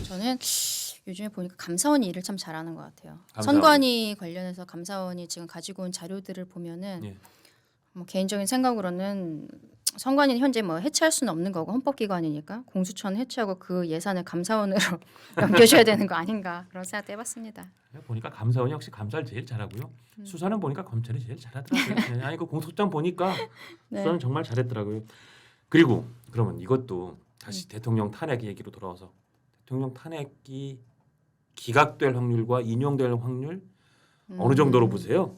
저는 요즘에 보니까 감사원이 일을 참 잘하는 것 같아요. 감사원. 선관위 관련해서 감사원이 지금 가지고 온 자료들을 보면은 예. 뭐 개인적인 생각으로는 선관위는 현재 뭐 해체할 수는 없는 거고 헌법기관이니까 공수처는 해체하고 그 예산을 감사원으로 넘겨줘야 되는 거 아닌가 그런 생각도 해봤습니다. 보니까 감사원이 역시 감사를 제일 잘하고요. 수사는 보니까 검찰이 제일 잘하더라고요. 아니 그 공소장 보니까 네. 수사는 정말 잘했더라고요. 그리고 그러면 이것도 다시 대통령 탄핵 얘기로 돌아와서 대통령 탄핵이 기각될 확률과 인용될 확률 어느 정도로 보세요?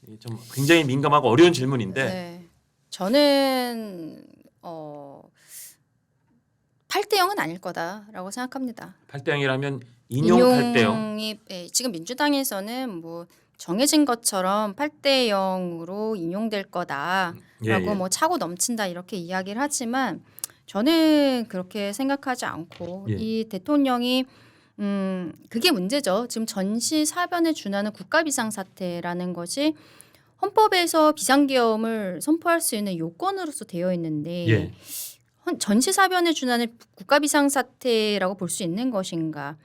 이게 좀 굉장히 민감하고 어려운 질문인데 네. 저는 8대 0은 아닐 거다라고 생각합니다. 8대 0이라면 인용 8대 0. 인용이 지금 민주당에서는 뭐 정해진 것처럼 8대 0으로 인용될 거다라고 뭐 차고 넘친다 이렇게 이야기를 하지만 저는 그렇게 생각하지 않고 예. 이 대통령이 그게 문제죠. 지금 전시 사변에 준하는 국가 비상사태라는 것이 헌법에서 비상계엄을 선포할 수 있는 요건으로서 되어 있는데 예. 전시사변에 준하는 국가 비상사태라고 볼 수 있는 것인가?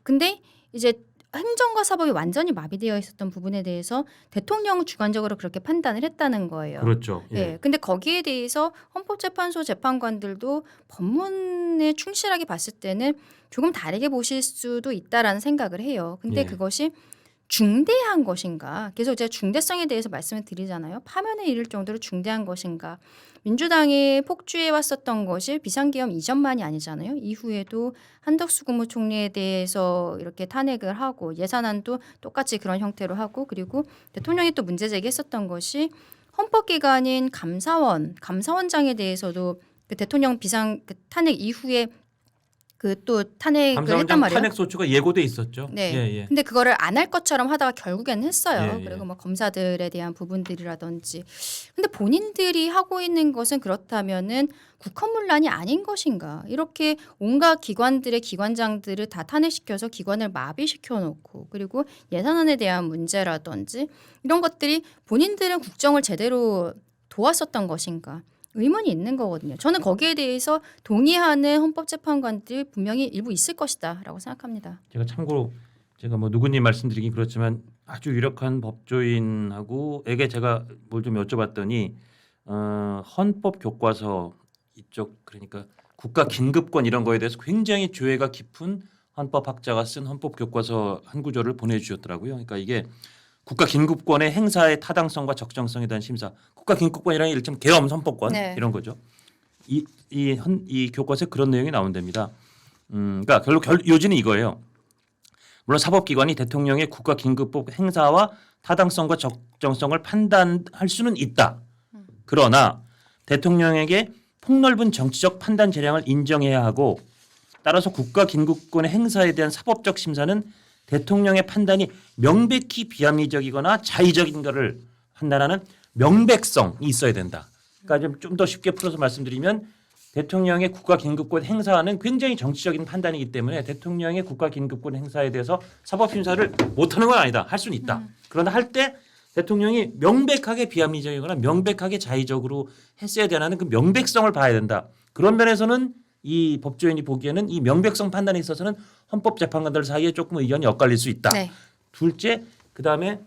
근데 이제 행정과 사법이 완전히 마비되어 있었던 부분에 대해서 대통령은 주관적으로 그렇게 판단을 했다는 거예요. 그렇죠. 예. 네, 근데 거기에 대해서 헌법재판소 재판관들도 법문에 충실하게 봤을 때는 조금 다르게 보실 수도 있다라는 생각을 해요. 근데 예. 그것이 중대한 것인가? 계속 제가 중대성에 대해서 말씀을 드리잖아요. 파면에 이를 정도로 중대한 것인가? 민주당이 폭주해 왔었던 것이 비상계엄 이전만이 아니잖아요. 이후에도 한덕수 국무총리에 대해서 이렇게 탄핵을 하고 예산안도 똑같이 그런 형태로 하고 그리고 대통령이 또 문제 제기했었던 것이 헌법기관인 감사원장에 대해서도 그 대통령 비상 그 탄핵 이후에 그 또 탄핵을 했단 감사원장 말이에요. 탄핵 소추가 예고돼 있었죠. 네. 예. 근데 그거를 안 할 것처럼 하다가 결국에는 했어요. 예. 그리고 뭐 검사들에 대한 부분들이라든지. 근데 본인들이 하고 있는 것은 그렇다면은 국헌문란이 아닌 것인가? 이렇게 온갖 기관들의 기관장들을 다 탄핵시켜서 기관을 마비시켜 놓고 그리고 예산안에 대한 문제라든지 이런 것들이 본인들은 국정을 제대로 도왔었던 것인가? 의문이 있는 거거든요. 저는 거기에 대해서 동의하는 헌법재판관들이 분명히 일부 있을 것이다라고 생각합니다. 제가 참고로 제가 뭐 누구님 말씀드리긴 그렇지만 아주 유력한 법조인하고에게 제가 뭘 좀 여쭤봤더니 헌법 교과서 이쪽 그러니까 국가 긴급권 이런 거에 대해서 굉장히 조예가 깊은 헌법학자가 쓴 헌법 교과서 한 구조를 보내주셨더라고요. 그러니까 이게 국가 긴급권의 행사의 타당성과 적정성에 대한 심사. 국가 긴급권이라는 일종 계엄 선포권 네. 이런 거죠. 이 교과서에 그런 내용이 나온답니다. 그러니까 요지는 이거예요. 물론 사법기관이 대통령의 국가 긴급법 행사와 타당성과 적정성을 판단할 수는 있다. 그러나 대통령에게 폭넓은 정치적 판단 재량을 인정해야 하고 따라서 국가 긴급권의 행사에 대한 사법적 심사는 대통령의 판단이 명백히 비합리적이거나 자의적인 것을 판단하는 명백성이 있어야 된다. 그러니까 좀 더 쉽게 풀어서 말씀드리면 대통령의 국가 긴급권 행사는 굉장히 정치적인 판단이기 때문에 대통령의 국가 긴급권 행사에 대해서 사법 심사를 못하는 건 아니다. 할 수는 있다. 그러나 할 때 대통령이 명백하게 비합리적이거나 명백하게 자의적으로 했어야 되는 그 명백성을 봐야 된다. 그런 면에서는 이 법조인이 보기에는 이 명백성 판단에 있어서는 헌법재판관들 사이에 조금 의견이 엇갈릴 수 있다. 네. 둘째, 그다음에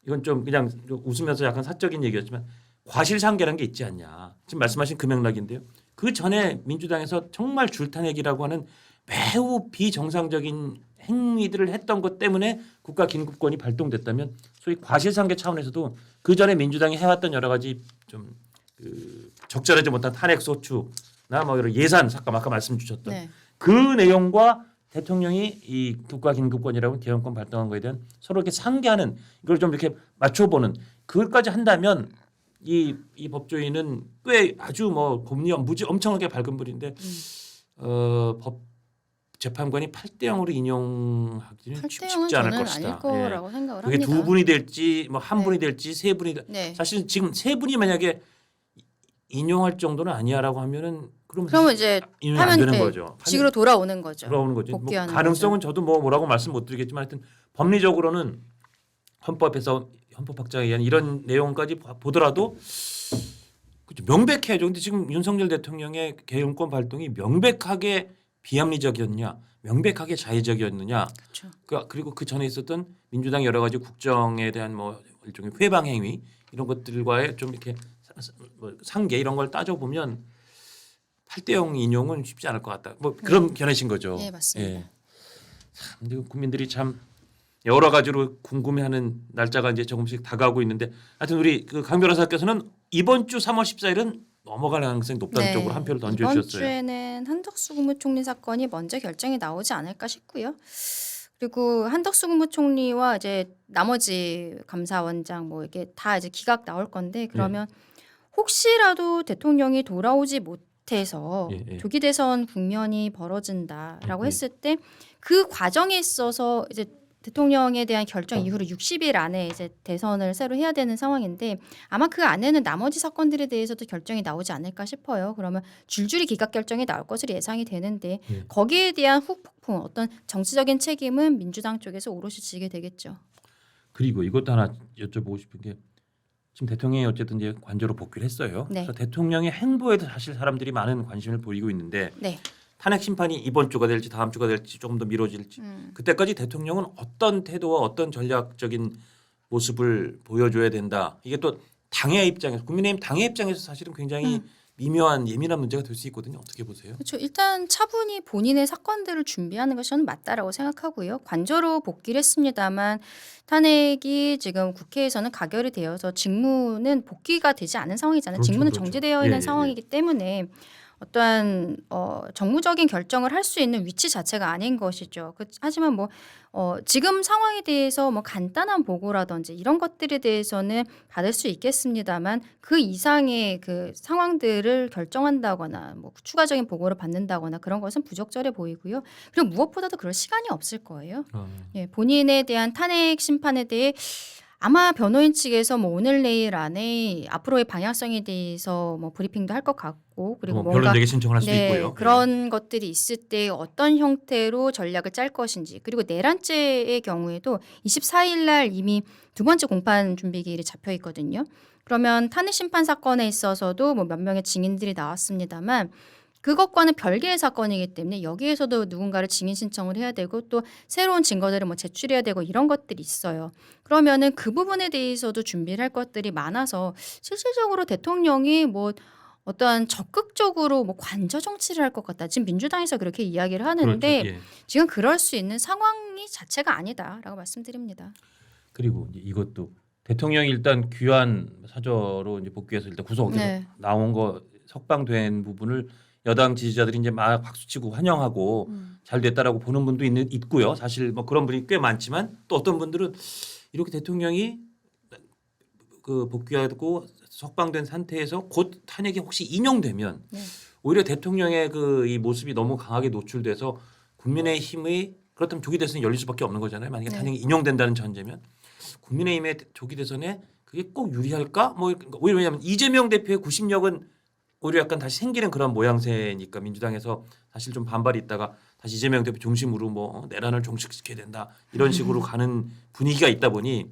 이건 좀 그냥 웃으면서 약간 사적인 얘기였지만 과실상계라는 게 있지 않냐. 지금 말씀하신 그 맥락인데요. 그 전에 민주당에서 정말 줄탄핵이라고 하는 매우 비정상적인 행위들을 했던 것 때문에 국가 긴급권이 발동됐다면 소위 과실상계 차원에서도 그 전에 민주당이 해왔던 여러 가지 좀 적절하지 못한 탄핵 소추나 뭐 이런 예산 아까 말씀 주셨던 네. 그 내용과 대통령이 이 국가 긴급권이라고 계엄권 발동한 거에 대한 서로 이렇게 상기하는 이걸 좀 이렇게 맞춰보는 그것까지 한다면 이 법조인은 꽤 아주 뭐 법리 무지 엄청나게 밝은 분인데 법 재판관이 8대 0으로 인용하기는 8대 쉽지 0은 않을 저는 것이다. 아닐 거라고 생각을 그게 합니다. 두 분이 될지 뭐 한 네. 분이 될지 세 분이 네. 사실 지금 세 분이 만약에 인용할 정도는 아니야라고 하면은 그러면 이제 인용이 안 되는 거죠. 식으로 돌아오는 거죠. 돌아오는 거죠. 뭐 복귀하는 가능성은 거죠. 저도 뭐라고 말씀 못 드리겠지만 하여튼 법리적으로는 헌법에서 헌법학자에 의한 이런 내용까지 보더라도 명백해야죠. 근데 지금 윤석열 대통령의 계엄권 발동이 명백하게 비합리적이었냐, 명백하게 자의적이었느냐, 그렇죠. 그리고 그 전에 있었던 민주당 여러 가지 국정에 대한 뭐 일종의 회방 행위 이런 것들과의 좀 이렇게 뭐 상계 이런 걸 따져 보면 8대0 인용은 쉽지 않을 것 같다. 뭐 그런 견해신 거죠. 네, 맞습니다. 예. 참 근데 국민들이 참 여러 가지로 궁금해하는 날짜가 이제 조금씩 다가오고 있는데, 하여튼 우리 그 강 변호사께서는 이번 주 3월 14일은 넘어갈 가능성이 높다는 쪽으로 한 표를 이번 던져주셨어요. 주에는 한덕수 국무총리 사건이 먼저 결정이 나오지 않을까 싶고요. 그리고 한덕수 국무총리와 이제 나머지 감사원장 뭐 이게 다 이제 기각 나올 건데 그러면 혹시라도 대통령이 돌아오지 못해서 예, 예. 조기 대선 국면이 벌어진다라고 예. 했을 때 그 과정에 있어서 이제 대통령에 대한 결정 이후로 60일 안에 이제 대선을 새로 해야 되는 상황인데 아마 그 안에는 나머지 사건들에 대해서도 결정이 나오지 않을까 싶어요. 그러면 줄줄이 기각 결정이 나올 것으로 예상이 되는데 예. 거기에 대한 후폭풍 어떤 정치적인 책임은 민주당 쪽에서 오롯이 지게 되겠죠. 그리고 이것도 하나 여쭤보고 싶은 게 지금 대통령이 어쨌든 이제 관저로 복귀를 했어요. 네. 그래서 대통령의 행보에도 사실 사람들이 많은 관심을 보이고 있는데 네. 탄핵 심판이 이번 주가 될지 다음 주가 될지 조금 더 미뤄질지 그때까지 대통령은 어떤 태도와 어떤 전략적인 모습을 보여줘야 된다. 이게 또 당의 입장에서 국민의힘 당의 입장에서 사실은 굉장히 미묘한 예민한 문제가 될 수 있거든요. 어떻게 보세요? 그렇죠. 일단 차분히 본인의 사건들을 준비하는 것이 저는 맞다라고 생각하고요. 관저로 복귀를 했습니다만 탄핵이 지금 국회에서는 가결이 되어서 직무는 복귀가 되지 않은 상황이잖아요. 그렇죠, 직무는 그렇죠. 정지되어 예, 있는 예, 상황이기 때문에 어떠한 정무적인 결정을 할 수 있는 위치 자체가 아닌 것이죠. 하지만 뭐 지금 상황에 대해서 뭐 간단한 보고라든지 이런 것들에 대해서는 받을 수 있겠습니다만 그 이상의 그 상황들을 결정한다거나 뭐 추가적인 보고를 받는다거나 그런 것은 부적절해 보이고요. 그리고 무엇보다도 그럴 시간이 없을 거예요. 예, 본인에 대한 탄핵 심판에 대해 아마 변호인 측에서 뭐 오늘 내일 안에 앞으로의 방향성에 대해서 뭐 브리핑도 할 것 같고 그리고 뭔가 변론되게 신청을 할 수도 있고요. 그런 것들이 있을 때 어떤 형태로 전략을 짤 것인지 그리고 내란죄의 경우에도 24일 날 이미 두 번째 공판 준비 기일이 잡혀 있거든요. 그러면 탄핵 심판 사건에 있어서도 뭐 몇 명의 증인들이 나왔습니다만 그것과는 별개의 사건이기 때문에 여기에서도 누군가를 증인 신청을 해야 되고 또 새로운 증거들을 뭐 제출해야 되고 이런 것들이 있어요. 그러면은 그 부분에 대해서도 준비를 할 것들이 많아서 실질적으로 대통령이 뭐 어떠한 적극적으로 뭐 관저 정치를 할 것 같다. 지금 민주당에서 그렇게 이야기를 하는데 그렇죠. 예. 지금 그럴 수 있는 상황이 자체가 아니다라고 말씀드립니다. 그리고 이제 이것도 대통령이 일단 귀환 사저로 이제 복귀해서 일단 구속에서 네. 나온 거 석방된 부분을 여당 지지자들이 이제 막 박수치고 환영하고 잘 됐다라고 보는 분도 있고요. 사실 뭐 그런 분이 꽤 많지만 또 어떤 분들은 이렇게 대통령이 그 복귀하고 석방된 상태에서 곧 탄핵이 혹시 인용되면 오히려 대통령의 그 이 모습이 너무 강하게 노출돼서 국민의힘의 그렇다면 조기 대선이 열릴 수밖에 없는 거잖아요. 만약에 탄핵이 인용된다는 전제면 국민의힘의 조기 대선에 그게 꼭 유리할까? 뭐 오히려 왜냐하면 이재명 대표의 구심력은 오히려 약간 다시 생기는 그런 모양새니까 민주당에서 사실 좀 반발이 있다가 다시 이재명 대표 중심으로 뭐 내란을 종식시켜야 된다 이런 식으로 가는 분위기가 있다 보니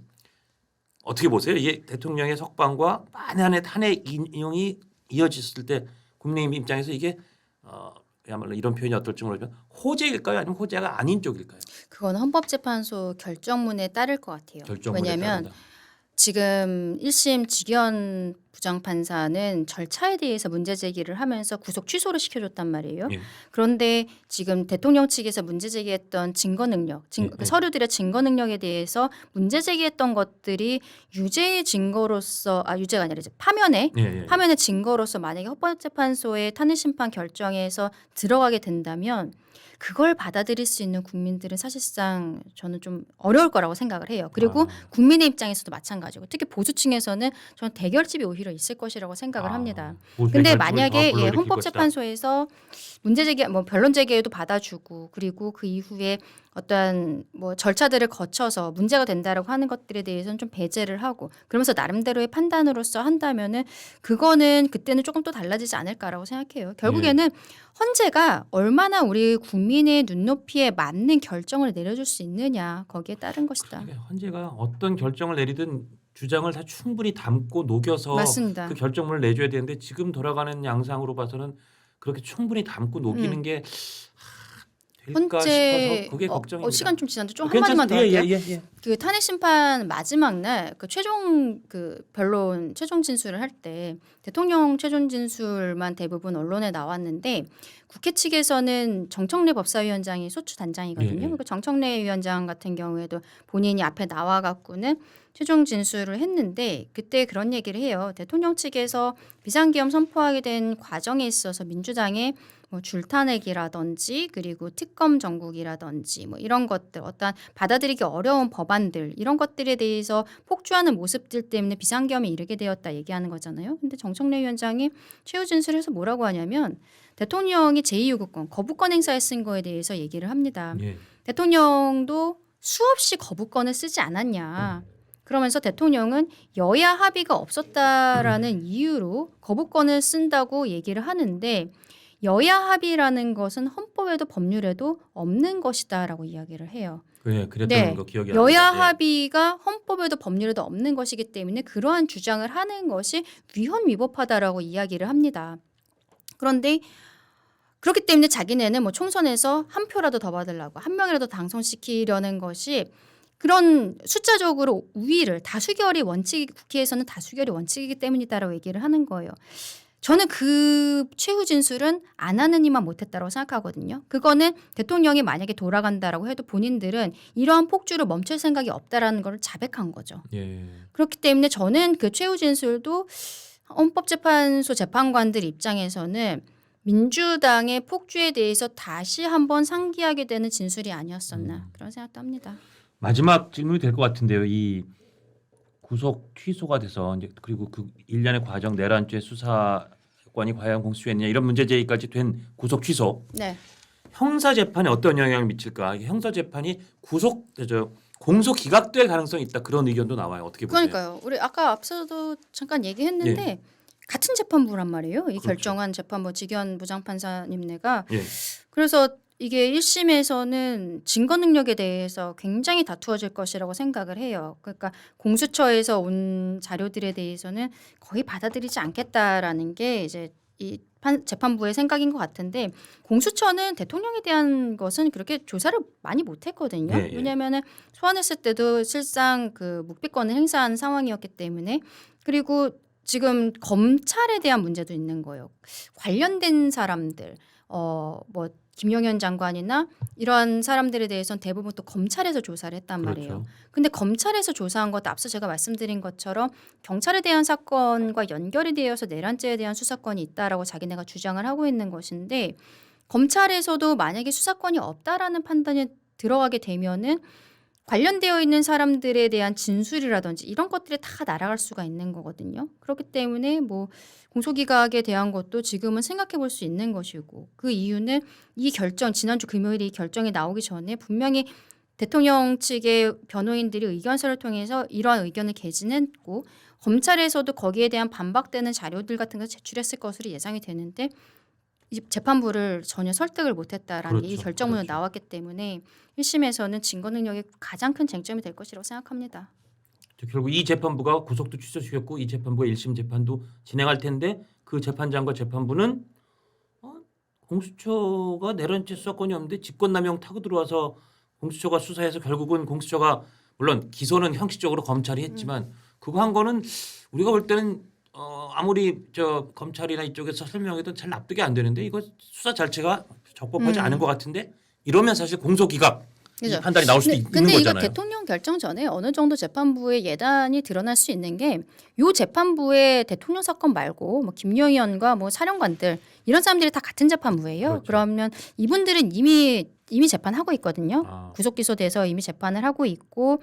어떻게 보세요? 이게 대통령의 석방과 만약에 탄핵 인용이 이어졌을 때 국민의힘 입장에서 이게 그야말로 이런 표현이 어떨지 모르지만 호재일까요? 아니면 호재가 아닌 쪽일까요? 그건 헌법재판소 결정문에 따를 것 같아요. 결정문에 왜냐하면 따른다. 지금 1심 직연 부장판사는 절차에 대해서 문제 제기를 하면서 구속 취소를 시켜줬단 말이에요. 예. 그런데 지금 대통령 측에서 문제 제기했던 증거 능력, 그 서류들의 증거 능력에 대해서 문제 제기했던 것들이 유죄의 증거로서 유죄가 아니라 이제 파면의 증거로서 만약에 헌법재판소의 탄핵 심판 결정에서 들어가게 된다면 그걸 받아들일 수 있는 국민들은 사실상 저는 좀 어려울 거라고 생각을 해요. 그리고 국민의 입장에서도 마찬가지고 특히 보수층에서는 저는 대결집이 오히려 있을 것이라고 생각을 합니다. 근데 만약에 헌법재판소에서 문제 제기 뭐 변론 제기에도 받아주고 그리고 그 이후에 어떠한 뭐 절차들을 거쳐서 문제가 된다라고 하는 것들에 대해서는 좀 배제를 하고 그러면서 나름대로의 판단으로서 한다면은 그거는 그때는 조금 또 달라지지 않을까라고 생각해요. 결국에는 헌재가 얼마나 우리 국민의 눈높이에 맞는 결정을 내려줄 수 있느냐 거기에 따른 것이다. 헌재가 어떤 결정을 내리든 주장을 다 충분히 담고 녹여서 맞습니다. 그 결정문을 내줘야 되는데 지금 돌아가는 양상으로 봐서는 그렇게 충분히 담고 녹이는 게 될까 싶어서 그게 걱정입니다. 시간 좀 지났는데 좀 한마디만 더 할게요. 예. 그 탄핵 심판 마지막 날 그 최종 그 변론 최종 진술을 할 때 대통령 최종 진술만 대부분 언론에 나왔는데 국회 측에서는 정청래 법사위원장이 소추 단장이거든요. 예. 그 정청래 위원장 같은 경우에도 본인이 앞에 나와 갖고는 최종 진술을 했는데 그때 그런 얘기를 해요. 대통령 측에서 비상계엄 선포하게 된 과정에 있어서 민주당의 뭐 줄탄핵이라든지 그리고 특검 정국이라든지 뭐 이런 것들 어떤 받아들이기 어려운 법안들 이런 것들에 대해서 폭주하는 모습들 때문에 비상계엄에 이르게 되었다 얘기하는 거잖아요. 근데 정청래 위원장이 최후 진술에서 뭐라고 하냐면 대통령이 제2요구권 거부권 행사에 쓴 거에 대해서 얘기를 합니다. 예. 대통령도 수없이 거부권을 쓰지 않았냐. 그러면서 대통령은 여야 합의가 없었다라는 이유로 거부권을 쓴다고 얘기를 하는데 여야 합의라는 것은 헌법에도 법률에도 없는 것이다라고 이야기를 해요. 그랬던 네. 거 기억이 여야 납니다. 예. 합의가 헌법에도 법률에도 없는 것이기 때문에 그러한 주장을 하는 것이 위헌위법하다라고 이야기를 합니다. 그런데 그렇기 때문에 자기네는 뭐 총선에서 한 표라도 더 받으려고 한 명이라도 당선시키려는 것이 그런 숫자적으로 우위를 다수결이 원칙 국회에서는 다수결이 원칙이기 때문이다라고 얘기를 하는 거예요. 저는 그 최후 진술은 안 하는 이만 못했다고 생각하거든요. 그거는 대통령이 만약에 돌아간다라고 해도 본인들은 이러한 폭주를 멈출 생각이 없다라는 걸 자백한 거죠. 예. 그렇기 때문에 저는 그 최후 진술도 헌법재판소 재판관들 입장에서는 민주당의 폭주에 대해서 다시 한번 상기하게 되는 진술이 아니었었나 그런 생각도 합니다. 마지막 질문이 될 것 같은데요. 이 구속 취소가 돼서 이제 그리고 그 일련의 과정 내란죄 수사권이 과연 공수처였느냐 이런 문제 제기까지 된 구속 취소. 네. 형사 재판에 어떤 영향을 미칠까? 형사 재판이 공소 기각될 가능성이 있다 그런 의견도 나와요. 어떻게 보세요? 그러니까요. 우리 아까 앞서도 잠깐 얘기했는데 같은 재판부란 말이에요. 이 그렇죠. 결정한 재판부 직연 부장판사님네가 예. 그래서 이게 1심에서는 증거 능력에 대해서 굉장히 다투어질 것이라고 생각을 해요. 그러니까 공수처에서 온 자료들에 대해서는 거의 받아들이지 않겠다라는 게 이제 이 재판부의 생각인 것 같은데 공수처는 대통령에 대한 것은 그렇게 조사를 많이 못했거든요. 예, 예. 왜냐하면 소환했을 때도 실상 그 묵비권을 행사한 상황이었기 때문에 그리고 지금 검찰에 대한 문제도 있는 거예요. 관련된 사람들 뭐 김용현 장관이나 이런 사람들에 대해서는 대부분 또 검찰에서 조사를 했단 말이에요. 그렇죠. 근데 검찰에서 조사한 것도 앞서 제가 말씀드린 것처럼 경찰에 대한 사건과 연결이 되어서 내란죄에 대한 수사권이 있다라고 자기네가 주장을 하고 있는 것인데 검찰에서도 만약에 수사권이 없다라는 판단이 들어가게 되면은 관련되어 있는 사람들에 대한 진술이라든지 이런 것들이 다 날아갈 수가 있는 거거든요. 그렇기 때문에 뭐 공소기각에 대한 것도 지금은 생각해 볼 수 있는 것이고 그 이유는 이 결정 지난주 금요일에 이 결정이 나오기 전에 분명히 대통령 측의 변호인들이 의견서를 통해서 이러한 의견을 개진했고 검찰에서도 거기에 대한 반박되는 자료들 같은 걸 제출했을 것으로 예상이 되는데 이 재판부를 전혀 설득을 못했다라는 이 그렇죠. 결정문이 그렇죠. 나왔기 때문에 1심에서는 증거 능력이 가장 큰 쟁점이 될 것이라고 생각합니다. 결국 이 재판부가 구속도 취소시켰고 이 재판부가 1심 재판도 진행할 텐데 그 재판장과 재판부는 공수처가 내란죄 수사권이 없는데 직권남용 타고 들어와서 공수처가 수사해서 결국은 공수처가 물론 기소는 형식적으로 검찰이 했지만 그거 한 거는 우리가 볼 때는 아무리 검찰이나 이쪽에서 설명해도 잘 납득이 안 되는데 이거 수사 자체가 적법하지 않은 것 같은데 이러면 사실 공소기각 그죠. 판단이 나올 수도 있는 근데 이거 거잖아요. 대통령 결정 전에 어느 정도 재판부의 예단이 드러날 수 있는 게 요 재판부의 대통령 사건 말고 뭐 김용현과 뭐 사령관들 이런 사람들이 다 같은 재판부예요. 그렇죠. 그러면 이분들은 이미 재판하고 있거든요. 구속 기소돼서 이미 재판을 하고 있고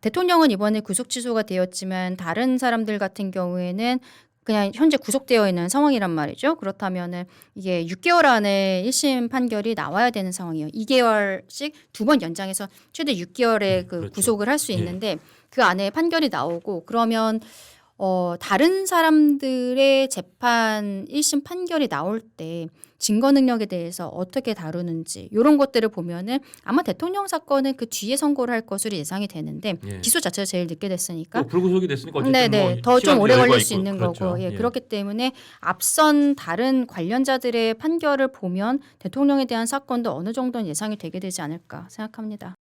대통령은 이번에 구속 취소가 되었지만 다른 사람들 같은 경우에는 그냥 현재 구속되어 있는 상황이란 말이죠. 그렇다면은 이게 6개월 안에 1심 판결이 나와야 되는 상황이에요. 2개월씩 2번 연장해서 최대 6개월에 그 그렇죠. 구속을 할 수 있는데 그 안에 판결이 나오고 그러면 다른 사람들의 재판 1심 판결이 나올 때 증거 능력에 대해서 어떻게 다루는지 이런 것들을 보면은 아마 대통령 사건은 그 뒤에 선고를 할 것으로 예상이 되는데 예. 기소 자체가 제일 늦게 됐으니까 또 불구속이 됐으니까 어쨌든 네네 뭐 더 좀 시간이 오래 여유가 걸릴 수 있고, 있는 그렇죠. 거고 예. 그렇기 때문에 앞선 다른 관련자들의 판결을 보면 대통령에 대한 사건도 어느 정도는 예상이 되게 되지 않을까 생각합니다.